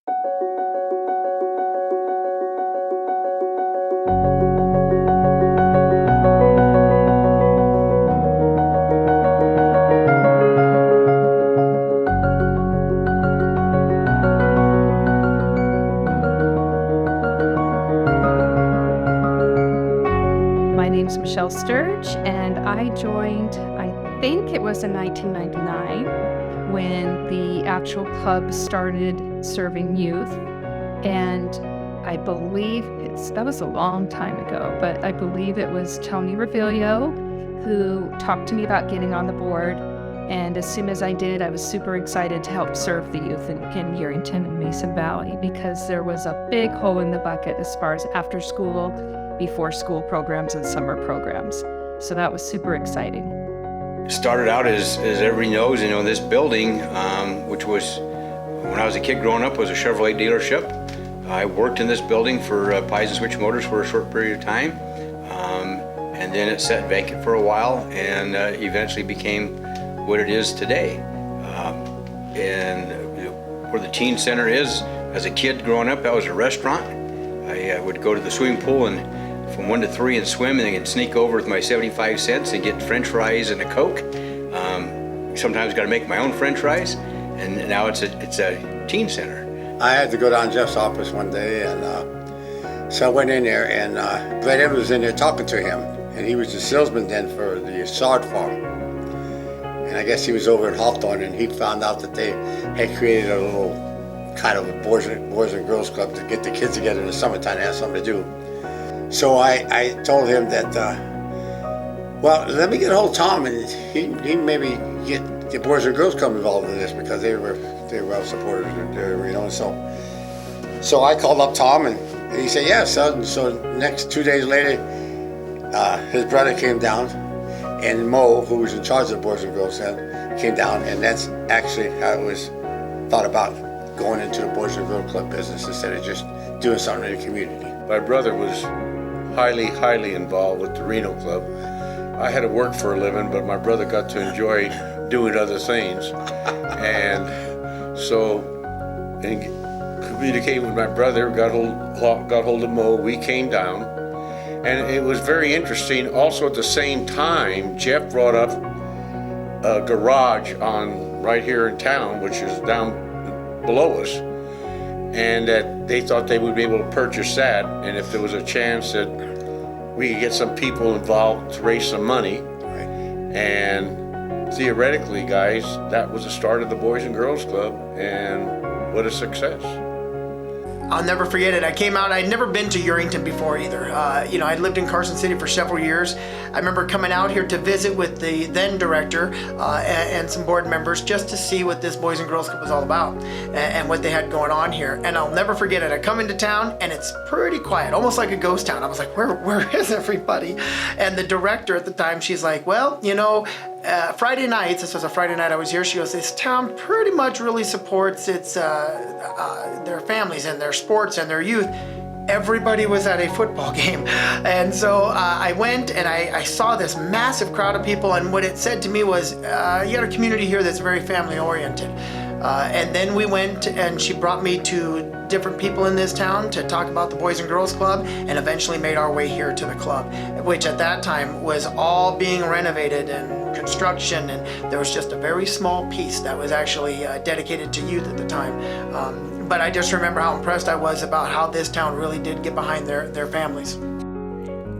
My name's Michelle Sturge, and I joined, I think it was in 1999, when the actual club started serving youth. And I believe that was a long time ago, but I believe it was Tony Revilio who talked to me about getting on the board. And as soon as I did, I was super excited to help serve the youth in Yerington and Mason Valley, because there was a big hole in the bucket as far as after school, before school programs and summer programs. So that was super exciting. It started out as everybody knows, this building, which was, when I was a kid growing up, was a Chevrolet dealership. I worked in this building for Pies and Switch Motors for a short period of time. And then it sat vacant for a while and eventually became what it is today. And where the teen center is, as a kid growing up, that was a restaurant. I would go to the swimming pool and from 1 to 3 and swim, and then sneak over with my 75 cents and get French fries and a Coke. Sometimes got to make my own French fries, and now it's a teen center. I had to go down to Jeff's office one day, and so I went in there, and Brad Evans was in there talking to him, and he was the salesman then for the sod farm. And I guess he was over in Hawthorne, and he found out that they had created a little kind of a boys and girls club to get the kids together in the summertime to have something to do. So I told him that, well, let me get a hold of Tom, and he maybe get the Boys and Girls Club involved in this, because they were well supporters there, So I called up Tom, and he said, yeah. So next 2 days later, his brother came down, and Mo, who was in charge of the Boys and Girls Club, came down, and that's actually how it was thought about, going into the Boys and Girls Club business instead of just doing something in the community. My brother was highly involved with the Reno Club. I had to work for a living, but my brother got to enjoy doing other things. And so, communicating with my brother, got hold of Mo, we came down. And it was very interesting. Also at the same time, Jeff brought up a garage right here in town, which is down below us. And that they thought they would be able to purchase that, and if there was a chance that we could get some people involved to raise some money. Right. And theoretically, guys, that was the start of the Boys and Girls Club, and what a success. I'll never forget it. I came out, I'd never been to Yerington before either. I'd lived in Carson City for several years. I remember coming out here to visit with the then director and some board members just to see what this Boys and Girls Club was all about and what they had going on here. And I'll never forget it. I come into town and it's pretty quiet, almost like a ghost town. I was like, where is everybody? And the director at the time, she's like, well, Friday nights, this was a Friday night I was here, she goes, this town pretty much really supports their families and their sports and their youth. Everybody was at a football game. And so I went and I saw this massive crowd of people, and what it said to me was, you got a community here that's very family oriented. And then we went and she brought me to different people in this town to talk about the Boys and Girls Club, and eventually made our way here to the club, which at that time was all being renovated and construction, and there was just a very small piece that was actually dedicated to youth at the time. But I just remember how impressed I was about how this town really did get behind their families.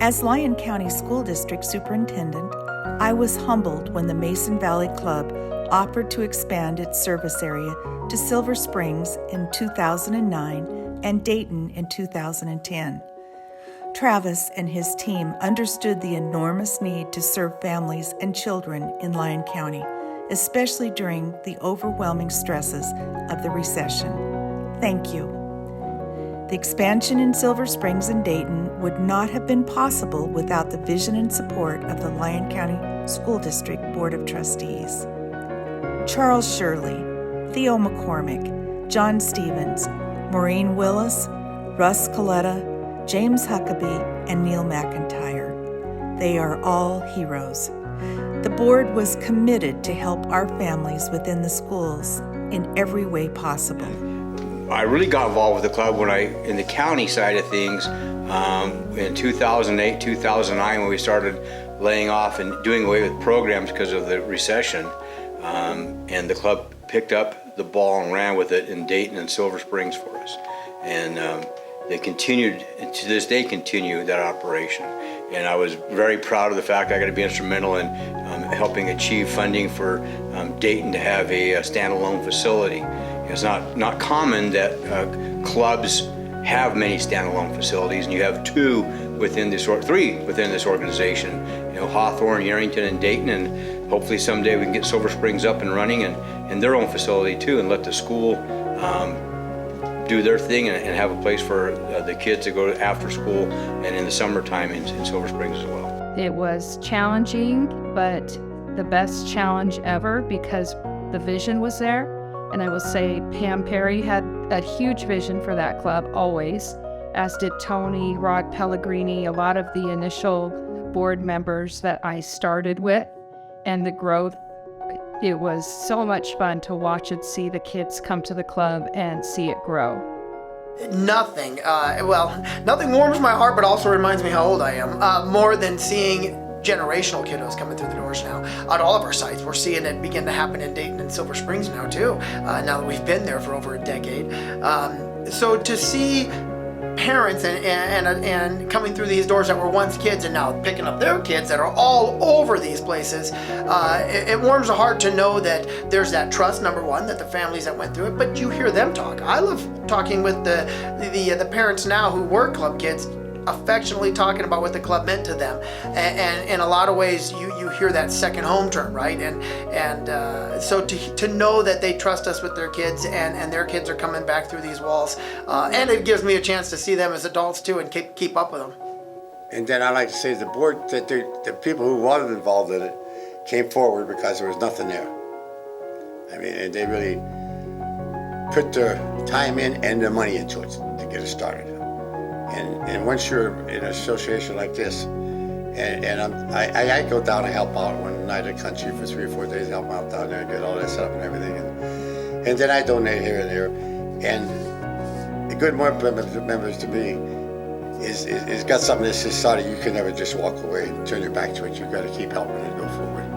As Lyon County School District Superintendent, I was humbled when the Mason Valley Club offered to expand its service area to Silver Springs in 2009 and Dayton in 2010. Travis and his team understood the enormous need to serve families and children in Lyon County, especially during the overwhelming stresses of the recession. Thank you. The expansion in Silver Springs and Dayton would not have been possible without the vision and support of the Lyon County School District Board of Trustees. Charles Shirley, Theo McCormick, John Stevens, Maureen Willis, Russ Coletta, James Huckabee, and Neil McIntyre. They are all heroes. The board was committed to help our families within the schools in every way possible. I really got involved with the club in the county side of things, in 2008, 2009, when we started laying off and doing away with programs because of the recession. And the club picked up the ball and ran with it in Dayton and Silver Springs for us. And they continued, and to this day continue that operation. And I was very proud of the fact I got to be instrumental in helping achieve funding for Dayton to have a standalone facility. It's not common that clubs have many standalone facilities, and you have three within this organization. Hawthorne, Yerington, and Dayton, and hopefully someday we can get Silver Springs up and running and their own facility too, and let the school do their thing and have a place for the kids to go to after school and in the summertime in Silver Springs as well. It was challenging, but the best challenge ever because the vision was there. And I will say Pam Perry had a huge vision for that club always, as did Tony, Rod Pellegrini, a lot of the initial board members that I started with. And the growth, it was so much fun to watch and see the kids come to the club and see it grow. Nothing warms my heart, but also reminds me how old I am, more than seeing generational kiddos coming through the doors now. At all of our sites, we're seeing it begin to happen in Dayton and Silver Springs now too, now that we've been there for over a decade. So to see parents and coming through these doors that were once kids and now picking up their kids that are all over these places, it warms the heart to know that there's that trust, number one, that the families that went through it, but you hear them talk. I love talking with the parents now who were club kids, affectionately talking about what the club meant to them, and in a lot of ways you hear that second home term, right? And so to know that they trust us with their kids and their kids are coming back through these walls, and it gives me a chance to see them as adults too and keep up with them. And then I like to say the board, that the people who wanted involved in it came forward because there was nothing there. I mean, and they really put their time in and their money into it to get it started. And once you're in an association like this, I go down and help out one night at country for 3 or 4 days, help out down there and get all that set up and everything. And then I donate here and there. And the good members to me is got something that's decided you can never just walk away and turn your back to it. You've got to keep helping and go forward.